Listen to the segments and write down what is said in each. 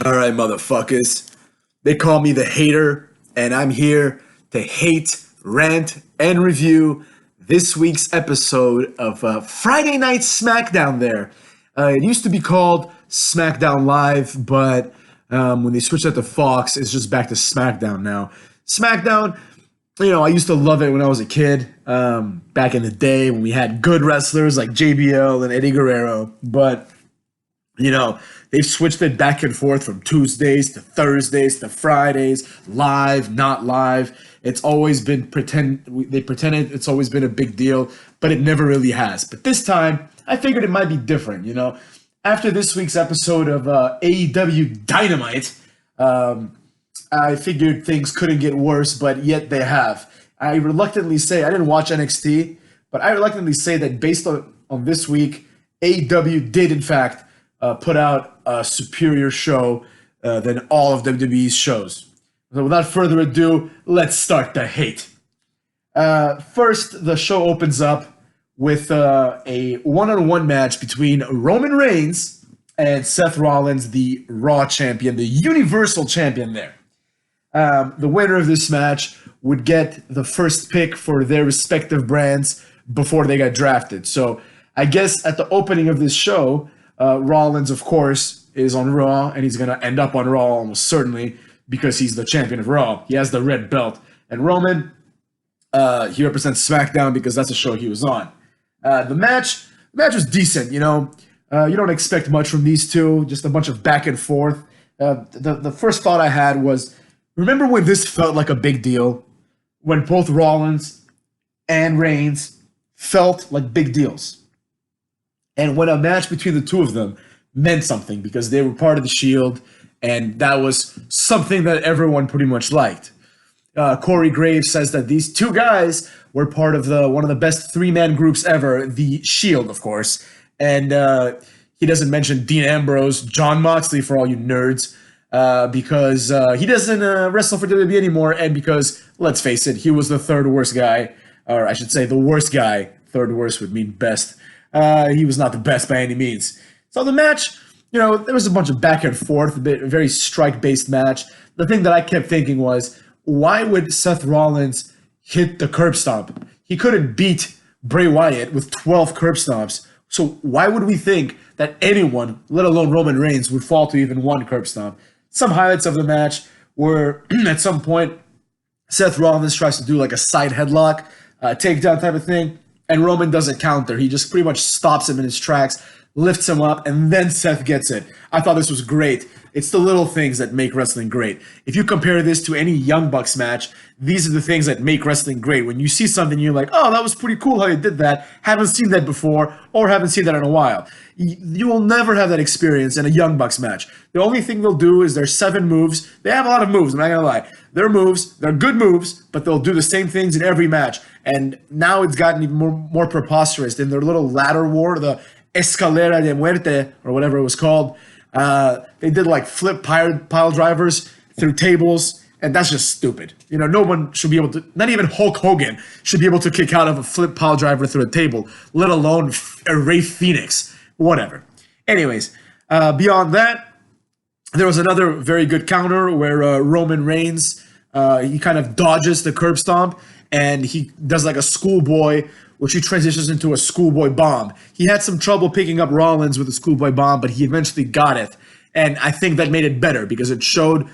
All right, motherfuckers. They call me the hater, and I'm here to hate, rant, and review this week's episode of Friday Night Smackdown there. It used to be called Smackdown Live, but when they switched it to Fox, it's just back to Smackdown now. Smackdown, I used to love it when I was a kid, back in the day when we had good wrestlers like JBL and Eddie Guerrero, but they've switched it back and forth from Tuesdays to Thursdays to Fridays, live, not live. It's always been they pretended it's always been a big deal, but it never really has. But this time, I figured it might be different, After this week's episode of AEW Dynamite, I figured things couldn't get worse, but yet they have. I reluctantly say, I didn't watch NXT, but I reluctantly say that based on this week, AEW did in fact put out a superior show than all of WWE's shows. So without further ado, let's start the hate. First, the show opens up with a one-on-one match between Roman Reigns and Seth Rollins, the Raw champion, the Universal champion there. The winner of this match would get the first pick for their respective brands before they got drafted. So I guess at the opening of this show, Rollins, of course, is on Raw, and he's going to end up on Raw almost certainly because he's the champion of Raw. He has the red belt. And Roman, he represents SmackDown because that's the show he was on. The match was decent, You don't expect much from these two, just a bunch of back and forth. The first thought I had was, remember when this felt like a big deal? When both Rollins and Reigns felt like big deals. And when a match between the two of them meant something because they were part of the Shield, and that was something that everyone pretty much liked. Corey Graves says that these two guys were part of one of the best three-man groups ever, the Shield, of course. And he doesn't mention Dean Ambrose, Jon Moxley, for all you nerds, because he doesn't wrestle for WWE anymore, and because, let's face it, he was the third worst guy, or I should say the worst guy. Third worst would mean best. He was not the best by any means. So the match, there was a bunch of back and forth, a very strike-based match. The thing that I kept thinking was, why would Seth Rollins hit the curb stomp? He couldn't beat Bray Wyatt with 12 curb stomps. So why would we think that anyone, let alone Roman Reigns, would fall to even one curb stomp? Some highlights of the match were, at some point, Seth Rollins tries to do like a side headlock, takedown type of thing, and Roman doesn't counter. He just pretty much stops him in his tracks, lifts him up, and then Seth gets it. I thought this was great. It's the little things that make wrestling great. If you compare this to any Young Bucks match, these are the things that make wrestling great. When you see something, you're like, oh, that was pretty cool how you did that. Haven't seen that before, or haven't seen that in a while. You will never have that experience in a Young Bucks match. The only thing they'll do is there's 7 moves. They have a lot of moves, I'm not gonna lie. They're moves, they're good moves, but they'll do the same things in every match. And now it's gotten even more preposterous. In their little ladder war, the Escalera de Muerte, or whatever it was called, they did like flip pile drivers through tables, and that's just stupid. No one should be able to, not even Hulk Hogan should be able to kick out of a flip pile driver through a table, let alone Ray Phoenix, whatever. Anyways, beyond that, there was another very good counter where Roman Reigns, he kind of dodges the curb stomp, and he does like a schoolboy, which he transitions into a schoolboy bomb. He had some trouble picking up Rollins with a schoolboy bomb, but he eventually got it. And I think that made it better because it showed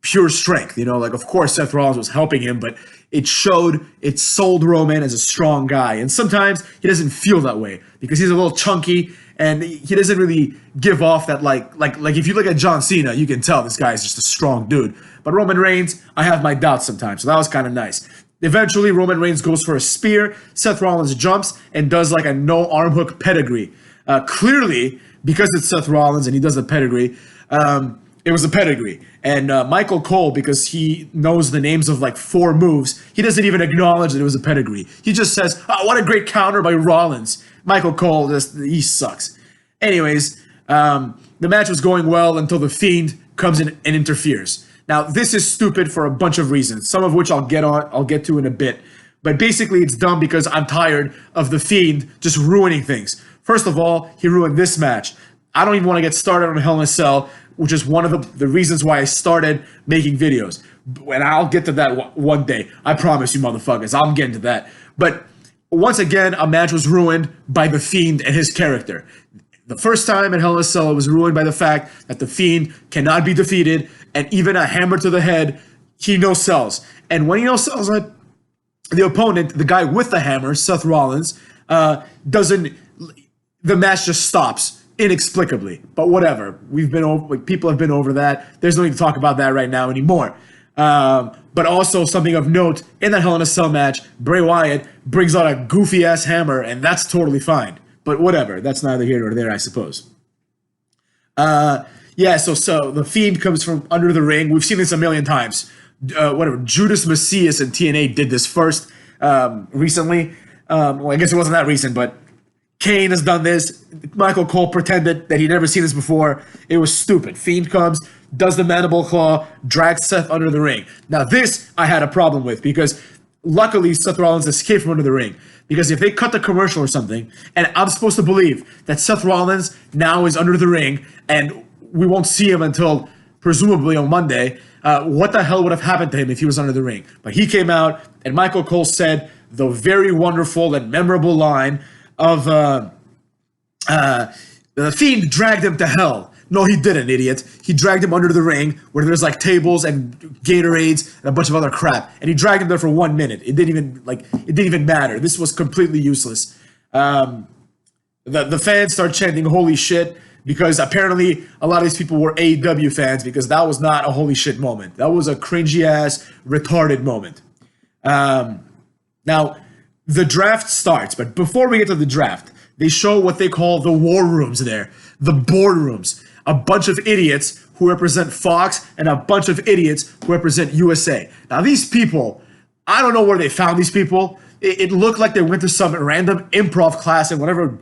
pure strength. Of course, Seth Rollins was helping him, but it sold Roman as a strong guy. And sometimes he doesn't feel that way because he's a little chunky and he doesn't really give off that like if you look at John Cena, you can tell this guy is just a strong dude. But Roman Reigns, I have my doubts sometimes. So that was kind of nice. Eventually, Roman Reigns goes for a spear. Seth Rollins jumps and does like a no arm hook pedigree. Clearly, because it's Seth Rollins and he does the pedigree, it was a pedigree. And Michael Cole, because he knows the names of like 4 moves, he doesn't even acknowledge that it was a pedigree. He just says, oh, what a great counter by Rollins. Michael Cole, he sucks. Anyways, the match was going well until The Fiend comes in and interferes. Now, this is stupid for a bunch of reasons, some of which I'll get to in a bit. But basically, it's dumb because I'm tired of The Fiend just ruining things. First of all, he ruined this match. I don't even want to get started on Hell in a Cell which is one of the reasons why I started making videos. And I'll get to that one day. I promise you, motherfuckers. I'll get into that. But once again, a match was ruined by The Fiend and his character. The first time in Hell in a Cell, it was ruined by the fact that The Fiend cannot be defeated, and even a hammer to the head, he no-sells. And when he no-sells it, the opponent, the guy with the hammer, Seth Rollins, doesn't. The match just stops inexplicably. But whatever, people have been over that. There's no need to talk about that right now anymore. But also something of note in that Hell in a Cell match, Bray Wyatt brings out a goofy ass hammer, and that's totally fine. But whatever, that's neither here nor there, I suppose. So the Fiend comes from under the ring. We've seen this a million times. Judas Messias and TNA did this first recently. Well, I guess it wasn't that recent, but Kane has done this. Michael Cole pretended that he'd never seen this before. It was stupid. Fiend comes, does the mandible claw, drags Seth under the ring. Now this I had a problem with because luckily Seth Rollins escaped from under the ring. Because if they cut the commercial or something, and I'm supposed to believe that Seth Rollins now is under the ring, and we won't see him until presumably on Monday, what the hell would have happened to him if he was under the ring? But he came out, and Michael Cole said the very wonderful and memorable line of the Fiend dragged him to hell. No, he didn't, idiot. He dragged him under the ring where there's like tables and Gatorades and a bunch of other crap. And he dragged him there for 1 minute. It didn't even matter. This was completely useless. The fans start chanting holy shit because apparently a lot of these people were AEW fans because that was not a holy shit moment. That was a cringy ass, retarded moment. Now, the draft starts, but before we get to the draft, they show what they call the war rooms there, the boardrooms. A bunch of idiots who represent Fox and a bunch of idiots who represent USA. Now, these people, I don't know where they found these people. It looked like they went to some random improv class in whatever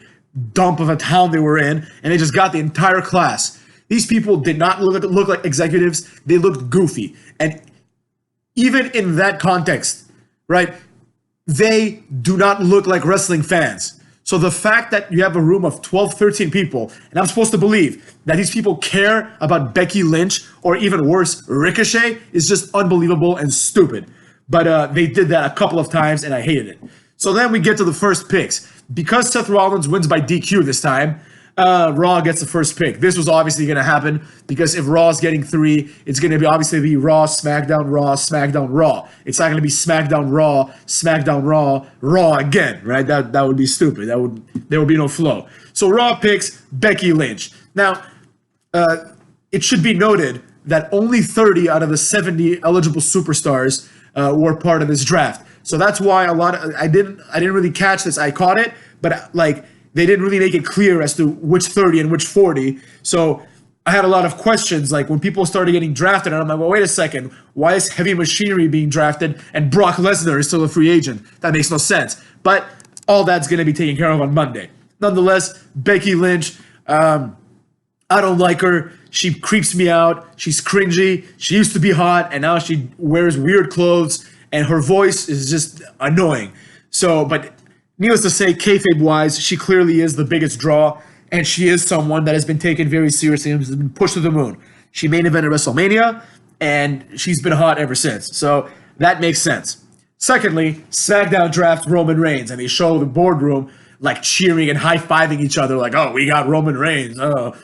dump of a town they were in, and they just got the entire class. These people did not look like executives. They looked goofy. And even in that context, right, they do not look like wrestling fans. So the fact that you have a room of 12, 13 people, and I'm supposed to believe that these people care about Becky Lynch, or even worse, Ricochet, is just unbelievable and stupid. But they did that a couple of times, and I hated it. So then we get to the first picks. Because Seth Rollins wins by DQ this time, Raw gets the first pick. This was obviously going to happen because if Raw's getting 3, it's going to be obviously be Raw, SmackDown, Raw, SmackDown, Raw. It's not going to be SmackDown, Raw, SmackDown, Raw, Raw again, right? That would be stupid. There would be no flow. So Raw picks Becky Lynch. Now, it should be noted that only 30 out of the 70 eligible superstars were part of this draft. So that's why I didn't really catch this. I caught it, but they didn't really make it clear as to which 30 and which 40. So I had a lot of questions, like when people started getting drafted, and I'm like, well, wait a second. Why is Heavy Machinery being drafted and Brock Lesnar is still a free agent? That makes no sense. But all that's going to be taken care of on Monday. Nonetheless, Becky Lynch, I don't like her. She creeps me out. She's cringy. She used to be hot, and now she wears weird clothes, and her voice is just annoying. So, but needless to say, kayfabe-wise, she clearly is the biggest draw, and she is someone that has been taken very seriously and has been pushed to the moon. She main evented WrestleMania, and she's been hot ever since. So that makes sense. Secondly, SmackDown draft Roman Reigns, and they show the boardroom like cheering and high-fiving each other like, oh, we got Roman Reigns. Oh,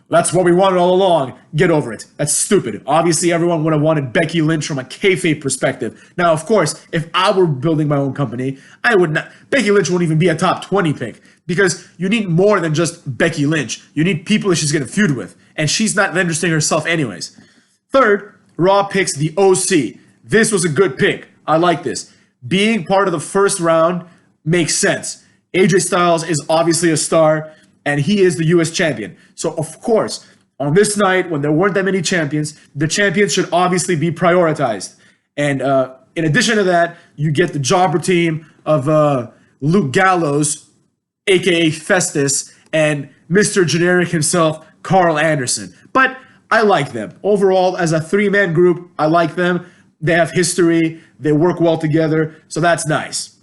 that's what we wanted all along. Get over it. That's stupid. Obviously, everyone would have wanted Becky Lynch from a kayfabe perspective. Now, of course, if I were building my own company, I would not. Becky Lynch wouldn't even be a top 20 pick because you need more than just Becky Lynch. You need people that she's going to feud with, and she's not that interesting herself anyways. Third, Raw picks the OC. This was a good pick. I like this. Being part of the first round makes sense. AJ Styles is obviously a star, and he is the U.S. champion. So, of course, on this night, when there weren't that many champions, the champions should obviously be prioritized. And in addition to that, you get the jobber team of Luke Gallows, a.k.a. Festus, and Mr. Generic himself, Carl Anderson. But I like them. Overall, as a three-man group, I like them. They have history. They work well together. So that's nice.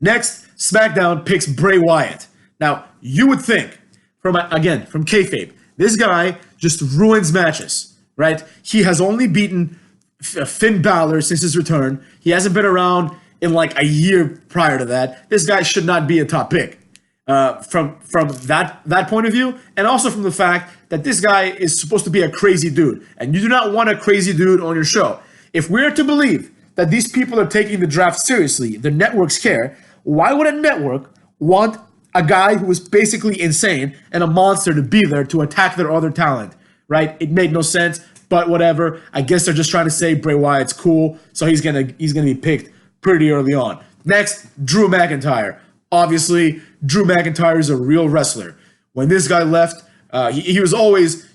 Next, SmackDown picks Bray Wyatt. Now, you would think, from kayfabe, This guy just ruins matches, right? He has only beaten Finn Balor since his return. He hasn't been around in like a year prior to that. This guy should not be a top pick. From that point of view, and also from the fact that this guy is supposed to be a crazy dude, and you do not want a crazy dude on your show. If we're to believe that these people are taking the draft seriously, the networks care, why would a network want a guy who is basically insane and a monster to be there to attack their other talent, right? It made no sense, but whatever. I guess they're just trying to say Bray Wyatt's cool, so he's gonna be picked pretty early on. Next, Drew McIntyre. Obviously, Drew McIntyre is a real wrestler. When this guy left, he was always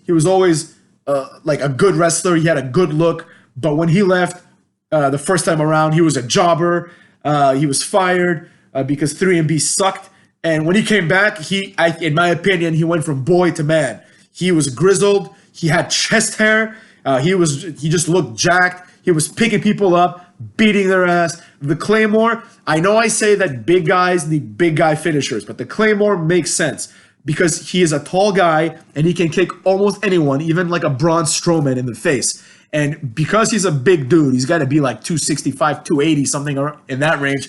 like a good wrestler. He had a good look, but when he left the first time around, he was a jobber. He was fired because 3MB sucked. And when he came back, in my opinion, he went from boy to man. He was grizzled. He had chest hair. He just looked jacked. He was picking people up, beating their ass. The Claymore, I know I say that big guys need big guy finishers, but the Claymore makes sense because he is a tall guy and he can kick almost anyone, even like a Braun Strowman in the face. And because he's a big dude, he's got to be like 265, 280, something in that range.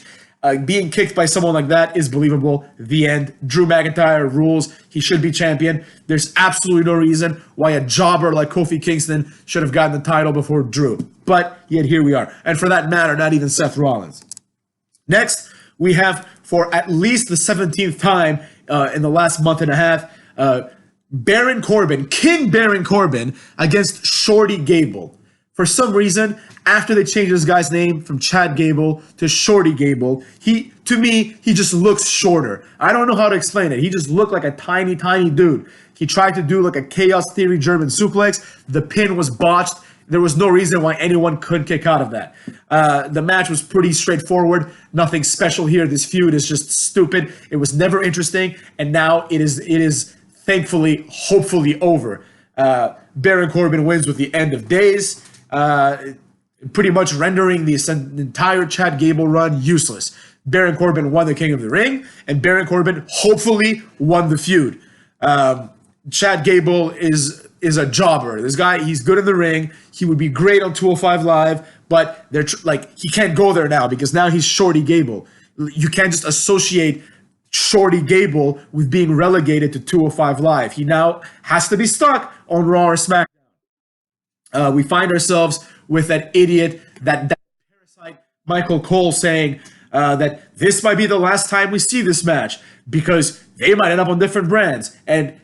Being kicked by someone like that is believable. The end. Drew McIntyre rules. He should be champion. There's absolutely no reason why a jobber like Kofi Kingston should have gotten the title before Drew. But yet here we are. And for that matter, not even Seth Rollins. Next, we have, for at least the 17th time in the last month and a half, Baron Corbin, King Baron Corbin, against Shorty Gable. For some reason, after they changed this guy's name from Chad Gable to Shorty Gable, to me, he just looks shorter. I don't know how to explain it. He just looked like a tiny, tiny dude. He tried to do like a Chaos Theory German suplex. The pin was botched. There was no reason why anyone could kick out of that. The match was pretty straightforward. Nothing special here. This feud is just stupid. It was never interesting, and now it is thankfully, hopefully over. Baron Corbin wins with the end of days. Pretty much rendering the entire Chad Gable run useless. Baron Corbin won the King of the Ring, and Baron Corbin hopefully won the feud. Chad Gable is a jobber. This guy, he's good in the ring. He would be great on 205 Live, but they're he can't go there now because now he's Shorty Gable. You can't just associate Shorty Gable with being relegated to 205 Live. He now has to be stuck on Raw or SmackDown. We find ourselves with that idiot, that parasite Michael Cole saying that this might be the last time we see this match because they might end up on different brands. And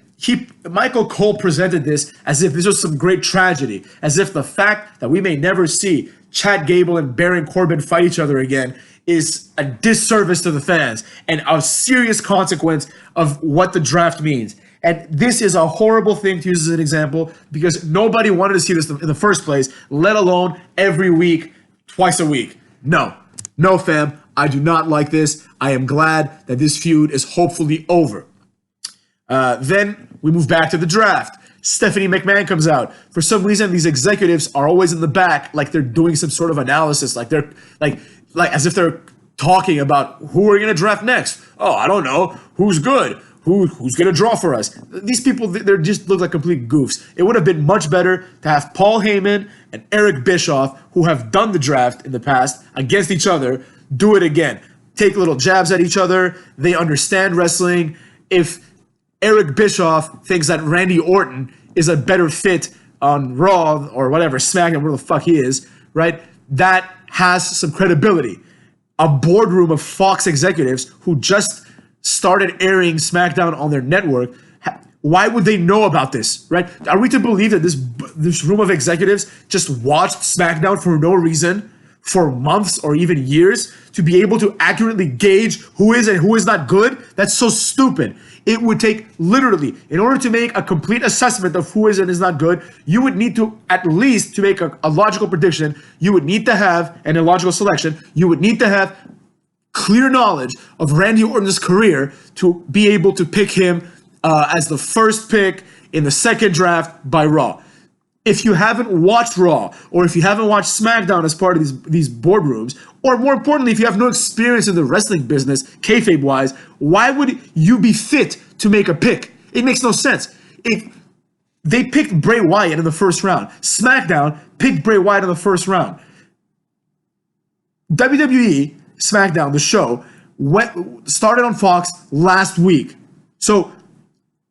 Michael Cole presented this as if this was some great tragedy, as if the fact that we may never see Chad Gable and Baron Corbin fight each other again is a disservice to the fans and a serious consequence of what the draft means. And this is a horrible thing to use as an example because nobody wanted to see this in the first place, let alone every week, twice a week. No, fam, I do not like this. I am glad that this feud is hopefully over. Then we move back to the draft. Stephanie McMahon comes out. For some reason, these executives are always in the back, like they're doing some sort of analysis, like they're like as if they're talking about who we're gonna draft next. Oh, I don't know. Who's good? Who's gonna draw for us? These people, they just look like complete goofs. It would have been much better to have Paul Heyman and Eric Bischoff, who have done the draft in the past against each other, do it again. Take little jabs at each other. They understand wrestling. If Eric Bischoff thinks that Randy Orton is a better fit on Raw or whatever, SmackDown, where the fuck he is, right? That has some credibility. A boardroom of Fox executives who just started airing SmackDown on their network, why would they know about this, right? Are we to believe that this room of executives just watched SmackDown for no reason for months or even years to be able to accurately gauge who is and who is not good? That's so stupid. It would take literally, in order to make a complete assessment of who is and is not good, you would need to, at least to make a logical prediction, you would need to have an illogical selection, you would need to have clear knowledge of Randy Orton's career to be able to pick him as the first pick in the second draft by Raw. If you haven't watched Raw, or if you haven't watched SmackDown as part of these boardrooms, or more importantly, if you have no experience in the wrestling business, kayfabe-wise, why would you be fit to make a pick? It makes no sense. They picked Bray Wyatt in the first round. SmackDown picked Bray Wyatt in the first round. WWE SmackDown, the show, started on Fox last week. So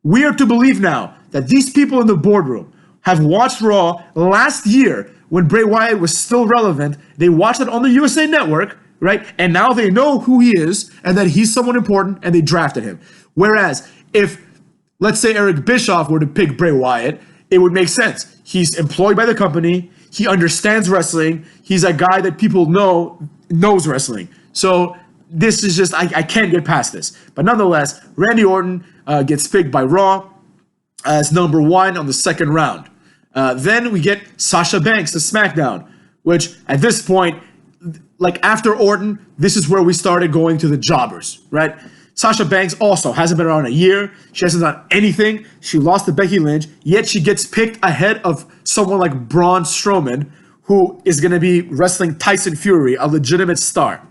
we are to believe now that these people in the boardroom have watched Raw last year when Bray Wyatt was still relevant. They watched it on the USA Network, right? And now they know who he is and that he's someone important, and they drafted him. Whereas if, let's say, Eric Bischoff were to pick Bray Wyatt, it would make sense. He's employed by the company. He understands wrestling. He's a guy that people knows wrestling. So this is just, I can't get past this. But nonetheless, Randy Orton gets picked by Raw as number 1 on the second round. Then we get Sasha Banks to SmackDown, which at this point, like after Orton, this is where we started going to the jobbers, right? Sasha Banks also hasn't been around a year. She hasn't done anything. She lost to Becky Lynch, yet she gets picked ahead of someone like Braun Strowman, who is going to be wrestling Tyson Fury, a legitimate star.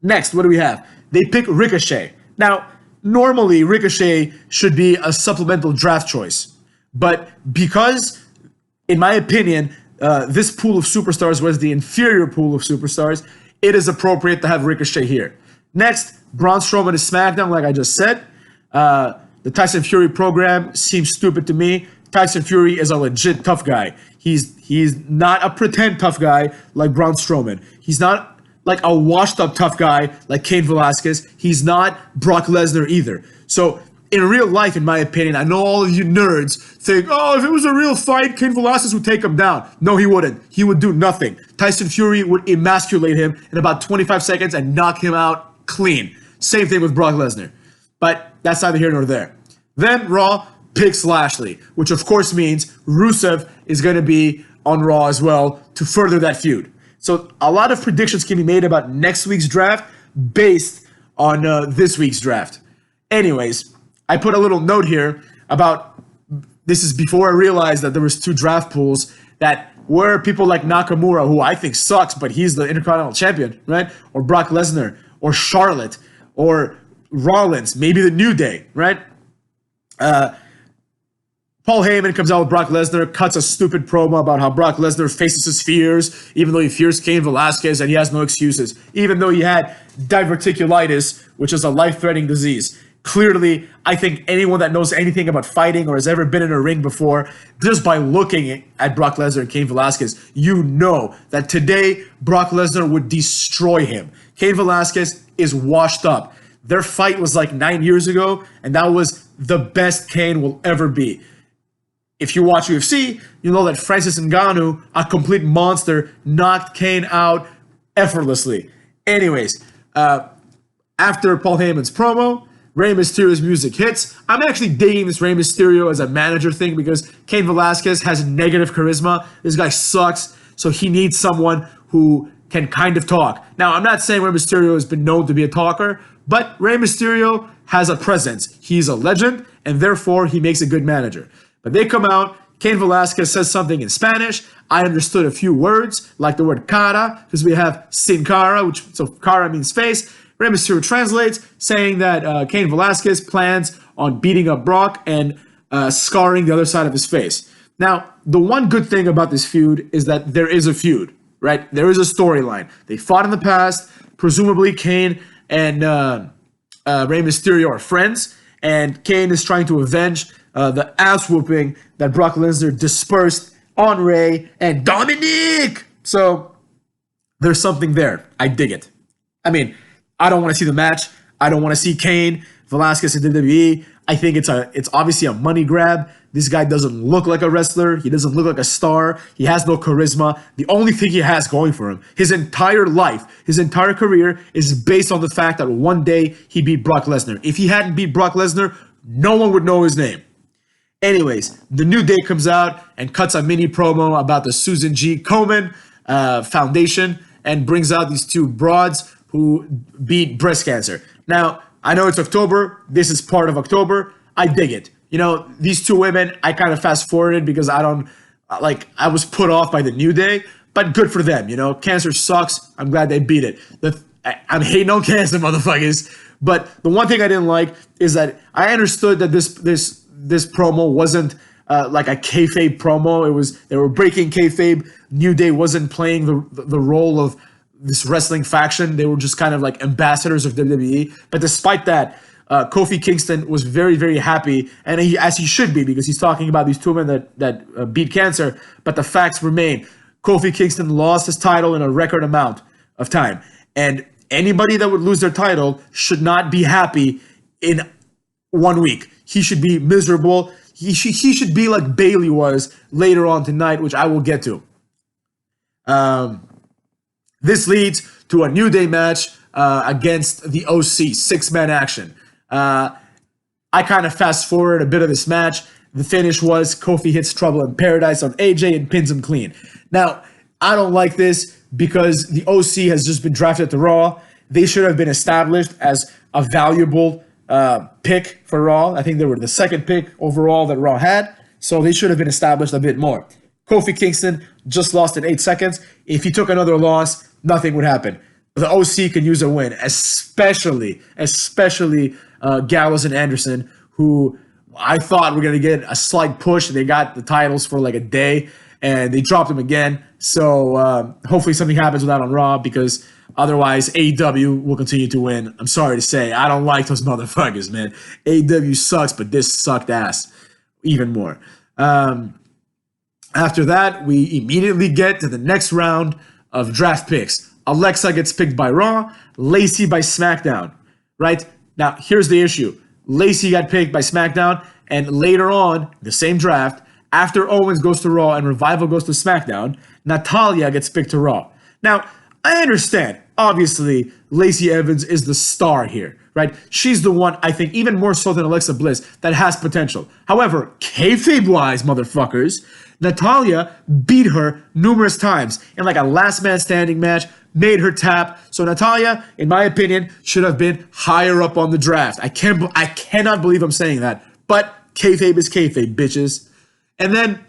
Next, what do we have? They pick Ricochet. Now, normally Ricochet should be a supplemental draft choice, but because, in my opinion, this pool of superstars was the inferior pool of superstars, it is appropriate to have Ricochet here. Next, Braun Strowman is SmackDown, like I just said. The Tyson Fury program seems stupid to me. Tyson Fury is a legit tough guy. He's not a pretend tough guy like Braun Strowman. He's not like a washed-up tough guy like Cain Velasquez. He's not Brock Lesnar either. So in real life, in my opinion, I know all of you nerds think, oh, if it was a real fight, Cain Velasquez would take him down. No, he wouldn't. He would do nothing. Tyson Fury would emasculate him in about 25 seconds and knock him out clean. Same thing with Brock Lesnar. But that's neither here nor there. Then Raw picks Lashley, which of course means Rusev is going to be on Raw as well to further that feud. So a lot of predictions can be made about next week's draft based on this week's draft. Anyways, I put a little note here about, this is before I realized that there was 2 draft pools that were people like Nakamura, who I think sucks, but he's the Intercontinental Champion, right? Or Brock Lesnar, or Charlotte, or Rollins, maybe the New Day, right? Paul Heyman comes out with Brock Lesnar, cuts a stupid promo about how Brock Lesnar faces his fears, even though he fears Cain Velasquez, and he has no excuses, even though he had diverticulitis, which is a life-threatening disease. Clearly, I think anyone that knows anything about fighting or has ever been in a ring before, just by looking at Brock Lesnar and Cain Velasquez, you know that today Brock Lesnar would destroy him. Cain Velasquez is washed up. Their fight was like 9 years ago, and that was the best Cain will ever be. If you watch UFC, you know that Francis Ngannou, a complete monster, knocked Cain out effortlessly. Anyways, after Paul Heyman's promo, Rey Mysterio's music hits. I'm actually digging this Rey Mysterio as a manager thing because Cain Velasquez has negative charisma. This guy sucks, so he needs someone who can kind of talk. Now, I'm not saying Rey Mysterio has been known to be a talker, but Rey Mysterio has a presence. He's a legend, and therefore he makes a good manager. But they come out, Cain Velasquez says something in Spanish. I understood a few words, like the word cara, because we have sin cara, so cara means face. Rey Mysterio translates, saying that Cain Velasquez plans on beating up Brock and scarring the other side of his face. Now, the one good thing about this feud is that there is a feud, right? There is a storyline. They fought in the past. Presumably, Cain and Rey Mysterio are friends, and Cain is trying to avenge the ass-whooping that Brock Lesnar dispersed on Rey and Dominic. So there's something there. I dig it. I mean, I don't want to see the match. I don't want to see Cain Velasquez in WWE. I think it's obviously a money grab. This guy doesn't look like a wrestler. He doesn't look like a star. He has no charisma. The only thing he has going for him, his entire life, his entire career is based on the fact that one day he beat Brock Lesnar. If he hadn't beat Brock Lesnar, no one would know his name. Anyways, the New Day comes out and cuts a mini promo about the Susan G. Komen Foundation and brings out these 2 broads who beat breast cancer. Now, I know it's October. This is part of October. I dig it. You know, these 2 women, I kind of fast forwarded because I was put off by the New Day, but good for them. You know, cancer sucks. I'm glad they beat it. I'm hating on cancer, motherfuckers. But the one thing I didn't like is that I understood that this this promo wasn't like a kayfabe promo. They were breaking kayfabe. New Day wasn't playing the role of this wrestling faction. They were just kind of like ambassadors of WWE. But despite that, Kofi Kingston was very, very happy, and as he should be, because he's talking about these two men that beat cancer. But the facts remain: Kofi Kingston lost his title in a record amount of time, and anybody that would lose their title should not be happy in 1 week. He should be miserable. He should be like Bayley was later on tonight, which I will get to. This leads to a New Day match against the OC, 6-man action. I kind of fast forward a bit of this match. The finish was Kofi hits Trouble in Paradise on AJ and pins him clean. Now, I don't like this because the OC has just been drafted to Raw. They should have been established as a valuable pick for Raw. I think they were the second pick overall that Raw had, so they should have been established a bit more. Kofi Kingston just lost in 8 seconds. If he took another loss, nothing would happen. The OC can use a win, especially Gallows and Anderson, who I thought were going to get a slight push. They got the titles for like a day, and they dropped them again. So hopefully something happens with that on Raw, because otherwise AEW will continue to win. I'm sorry to say, I don't like those motherfuckers, man. AEW sucks, but this sucked ass even more. After that, we immediately get to the next round of draft picks. Alexa gets picked by Raw, Lacey by SmackDown, right? Now, here's the issue. Lacey got picked by SmackDown, and later on, the same draft, after Owens goes to Raw and Revival goes to SmackDown, Natalya gets picked to Raw. Now, I understand. Obviously, Lacey Evans is the star here, right? She's the one, I think, even more so than Alexa Bliss, that has potential. However, kayfabe-wise, motherfuckers, Natalya beat her numerous times in like a last man standing match, made her tap. So Natalya, in my opinion, should have been higher up on the draft. I cannot believe I'm saying that. But kayfabe is kayfabe, bitches. And then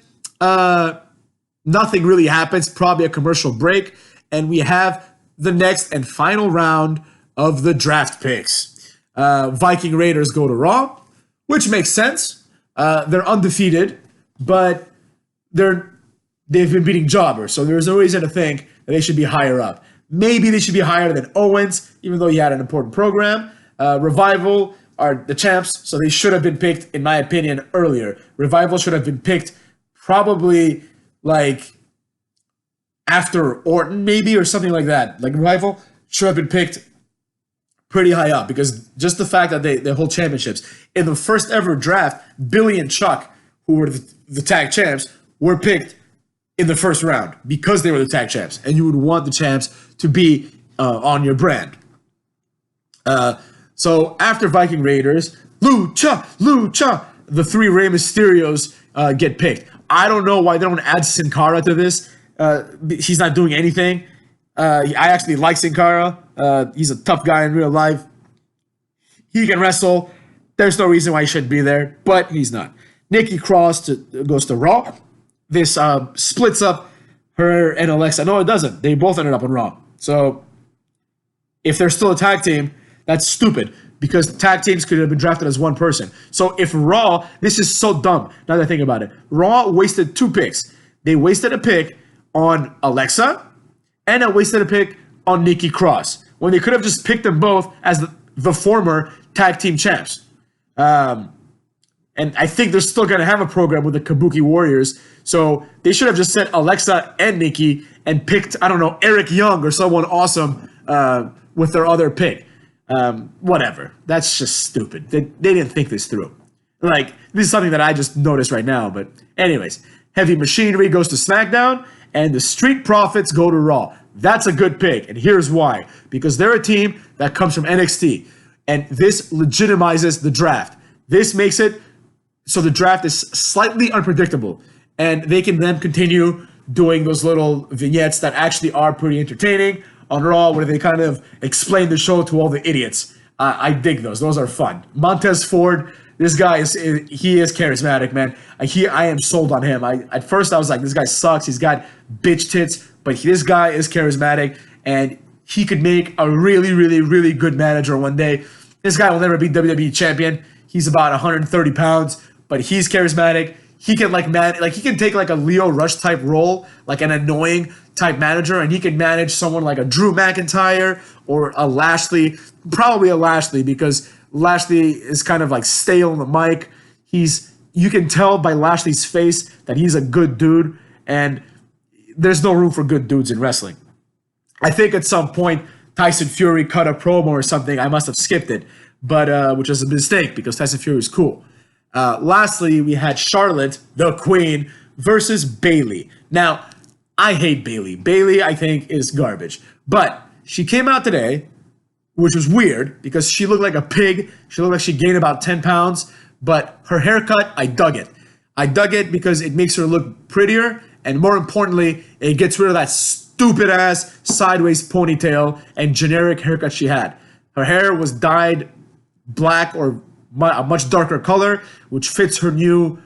nothing really happens, probably a commercial break, and we have the next and final round of the draft picks. Viking Raiders go to Raw, which makes sense. They're undefeated, but they've been beating jobbers, so there's no reason to think that they should be higher up. Maybe they should be higher than Owens, even though he had an important program. Revival are the champs, so they should have been picked, in my opinion, earlier. Revival should have been picked probably like after Orton, maybe, or something like that. Like Revival should have been picked pretty high up, because just the fact that they hold championships. In the first ever draft, Billy and Chuck, who were the tag champs, were picked in the first round because they were the tag champs, and you would want the champs to be on your brand. So after Viking Raiders, Lucha, the 3 Rey Mysterios get picked. I don't know why they don't add Sin Cara to this. He's not doing anything. I actually like Sin Cara. He's a tough guy in real life. He can wrestle. There's no reason why he shouldn't be there, but he's not. Nikki Cross goes to Raw. This splits up her and Alexa. No, it doesn't. They both ended up on Raw. So if they're still a tag team, that's stupid, because tag teams could have been drafted as one person. So if Raw, this is so dumb now that I think about it. Raw wasted 2 picks. They wasted a pick on Alexa, and they wasted a pick on Nikki Cross, when they could have just picked them both as the former tag team champs. And I think they're still going to have a program with the Kabuki Warriors. So they should have just said Alexa and Nikki and picked, I don't know, Eric Young or someone awesome with their other pick. Whatever. That's just stupid. They didn't think this through. Like, this is something that I just noticed right now. But anyways, Heavy Machinery goes to SmackDown, and the Street Profits go to Raw. That's a good pick, and here's why. Because they're a team that comes from NXT, and this legitimizes the draft. This makes it so the draft is slightly unpredictable, and they can then continue doing those little vignettes that actually are pretty entertaining on Raw, where they kind of explain the show to all the idiots. I dig those. Those are fun. Montez Ford, this guy is charismatic, man. I am sold on him. At first I was like, this guy sucks. He's got bitch tits, but this guy is charismatic, and he could make a really, really, really good manager one day. This guy will never be WWE champion. He's about 130 pounds, but he's charismatic. He can he can take like a Leo Rush type role, like an annoying type manager, and he can manage someone like a Drew McIntyre or a Lashley, probably a Lashley, because Lashley is kind of like stale on the mic. You can tell by Lashley's face that he's a good dude, and there's no room for good dudes in wrestling. I think at some point Tyson Fury cut a promo or something. I must have skipped it, but which was a mistake because Tyson Fury is cool. Lastly, we had Charlotte, the Queen, versus Bayley. Now, I hate Bayley. Bayley, I think, is garbage. But she came out today, which was weird because she looked like a pig. She looked like she gained about 10 pounds. But her haircut, I dug it. I dug it because it makes her look prettier. And more importantly, it gets rid of that stupid-ass sideways ponytail and generic haircut she had. Her hair was dyed black or a much darker color, which fits her new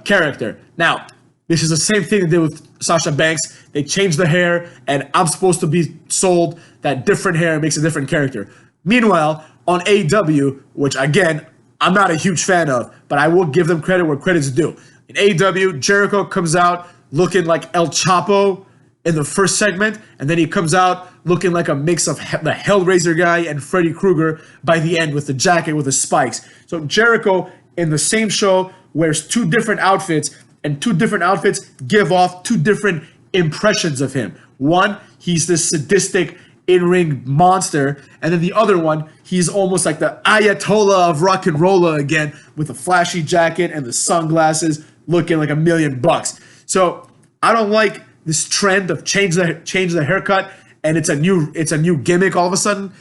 character. Now, this is the same thing they did with Sasha Banks. They changed the hair, and I'm supposed to be sold that different hair makes a different character. Meanwhile, on AEW, which again, I'm not a huge fan of, but I will give them credit where credit's due. In AEW, Jericho comes out looking like El Chapo in the first segment, and then he comes out looking like a mix of the Hellraiser guy and Freddy Krueger by the end with the jacket with the spikes. So Jericho in the same show wears two different outfits, and two different outfits give off two different impressions of him. One, he's this sadistic in-ring monster, and then the other one, he's almost like the Ayatollah of rock and rolla again, with a flashy jacket and the sunglasses, looking like $1,000,000. So I don't like this trend of change the haircut, and it's a new gimmick all of a sudden.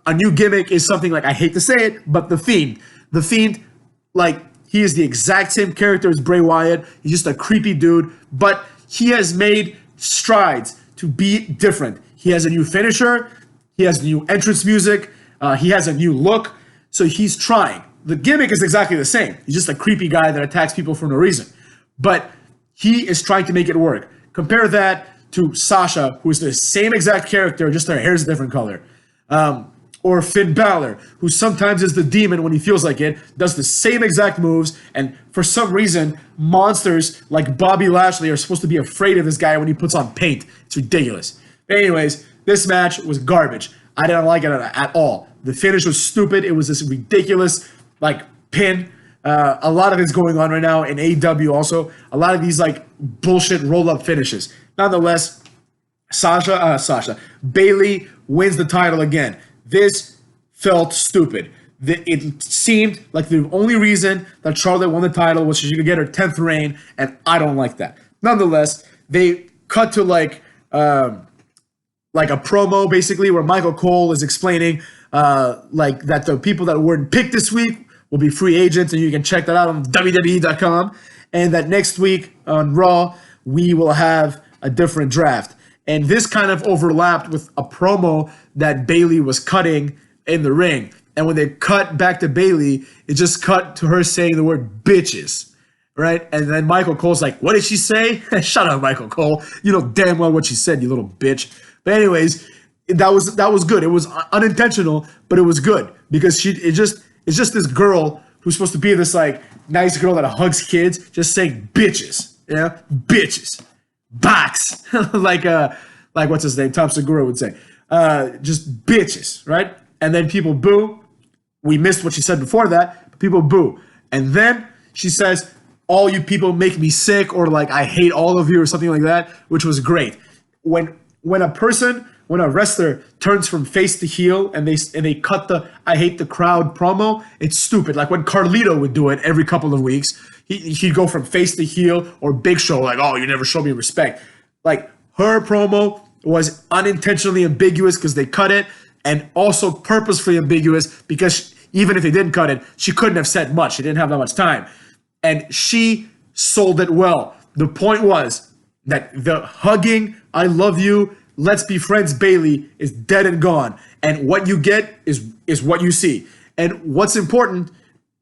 A new gimmick is something like, I hate to say it, but The Fiend, like, he is the exact same character as Bray Wyatt. He's just a creepy dude, but he has made strides to be different. He has a new finisher. He has new entrance music. He has a new look. So he's trying. The gimmick is exactly the same. He's just a creepy guy that attacks people for no reason. But he is trying to make it work. Compare that to Sasha, who is the same exact character, just her hair is a different color. Or Finn Balor, who sometimes is the demon when he feels like it, does the same exact moves, and for some reason, monsters like Bobby Lashley are supposed to be afraid of this guy when he puts on paint. It's ridiculous. Anyways, this match was garbage. I didn't like it at all. The finish was stupid. It was this ridiculous, like, pin. A lot of it's going on right now in AEW also. A lot of these, like, bullshit roll-up finishes. Nonetheless, Bayley wins the title again. This felt stupid. It seemed like the only reason that Charlotte won the title was so she could get her 10th reign, and I don't like that. Nonetheless, they cut to like a promo basically where Michael Cole is explaining like that the people that weren't picked this week will be free agents, and you can check that out on WWE.com. And that next week on Raw, we will have a different draft. And this kind of overlapped with a promo that Bayley was cutting in the ring. And when they cut back to Bayley, it just cut to her saying the word bitches, right? And then Michael Cole's like, what did she say? Shut up, Michael Cole. You know damn well what she said, you little bitch. But anyways, that was good. It was unintentional, but it was good because it's just this girl who's supposed to be this like nice girl that hugs kids, just saying bitches, yeah, bitches. Box like what's his name, Tom Segura would say, just bitches, right? And then people boo. We missed what she said before that, but people boo. And then she says, all you people make me sick, or like I hate all of you, or something like that, which was great. When a wrestler turns from face to heel and they cut the I hate the crowd promo, it's stupid. Like when Carlito would do it every couple of weeks, he'd go from face to heel, or Big Show, like, oh, you never show me respect. Like, her promo was unintentionally ambiguous because they cut it, and also purposefully ambiguous because even if they didn't cut it, she couldn't have said much. She didn't have that much time. And she sold it well. The point was that the hugging, I love you, let's be friends, Bayley, is dead and gone. And what you get is what you see. And what's important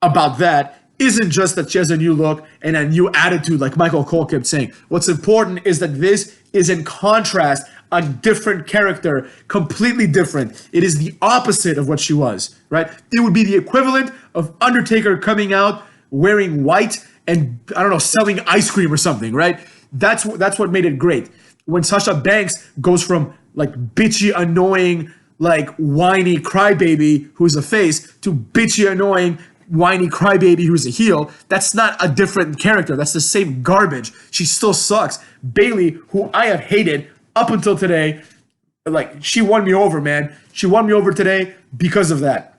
about that isn't just that she has a new look and a new attitude like Michael Cole kept saying. What's important is that this is in contrast, a different character, completely different. It is the opposite of what she was, right? It would be the equivalent of Undertaker coming out wearing white and I don't know, selling ice cream or something, right? That's what made it great. When Sasha Banks goes from like bitchy, annoying, like whiny crybaby who's a face to bitchy, annoying, whiny crybaby who's a heel, that's not a different character. That's the same garbage. She still sucks. Bayley, who I have hated up until today, like she won me over, man. She won me over today because of that.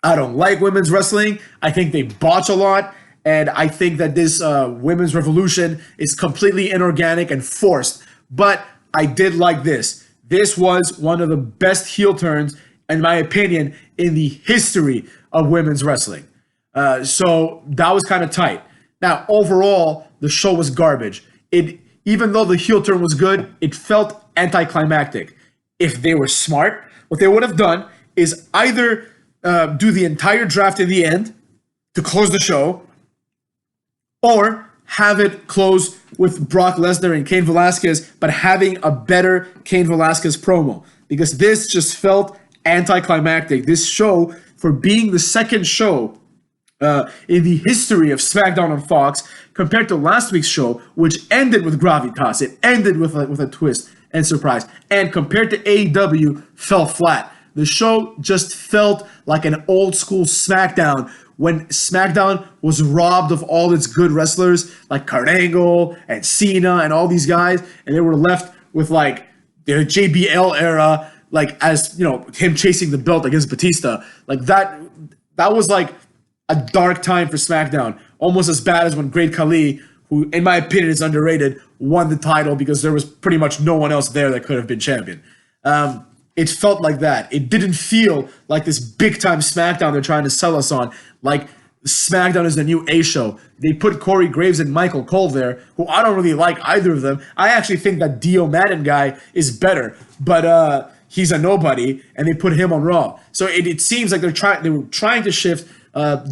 I don't like women's wrestling. I think they botch a lot. And I think that this women's revolution is completely inorganic and forced. But I did like this. This was one of the best heel turns, in my opinion, in the history of women's wrestling. So that was kind of tight. Now, overall, the show was garbage. Even though the heel turn was good, it felt anticlimactic. If they were smart, what they would have done is either do the entire draft in the end to close the show, or have it close with Brock Lesnar and Cain Velasquez, but having a better Cain Velasquez promo. Because this just felt anticlimactic. This show, for being the second show in the history of SmackDown on Fox, compared to last week's show, which ended with gravitas. It ended with a twist and surprise. And compared to AEW, fell flat. The show just felt like an old school SmackDown, when SmackDown was robbed of all its good wrestlers like Kurt Angle and Cena and all these guys, and they were left with like the JBL era, like, as you know, him chasing the belt against Batista. Like that was like a dark time for SmackDown, almost as bad as when Great Khali, who in my opinion is underrated, won the title because there was pretty much no one else there that could have been champion. It felt like that. It didn't feel like this big-time SmackDown they're trying to sell us on. Like, SmackDown is the new A show. They put Corey Graves and Michael Cole there, who I don't really like either of them. I actually think that Dio Madden guy is better, but he's a nobody, and they put him on Raw. So it seems like they were trying to shift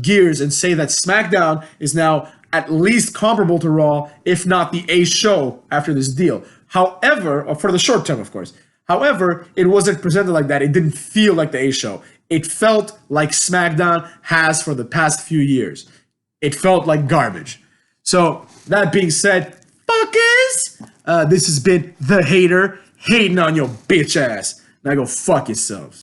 gears and say that SmackDown is now at least comparable to Raw, if not the A show after this deal. However, for the short term, of course. However, it wasn't presented like that. It didn't feel like the A show. It felt like SmackDown has for the past few years. It felt like garbage. So, that being said, fuckers, this has been The Hater, hating on your bitch ass. Now go fuck yourselves.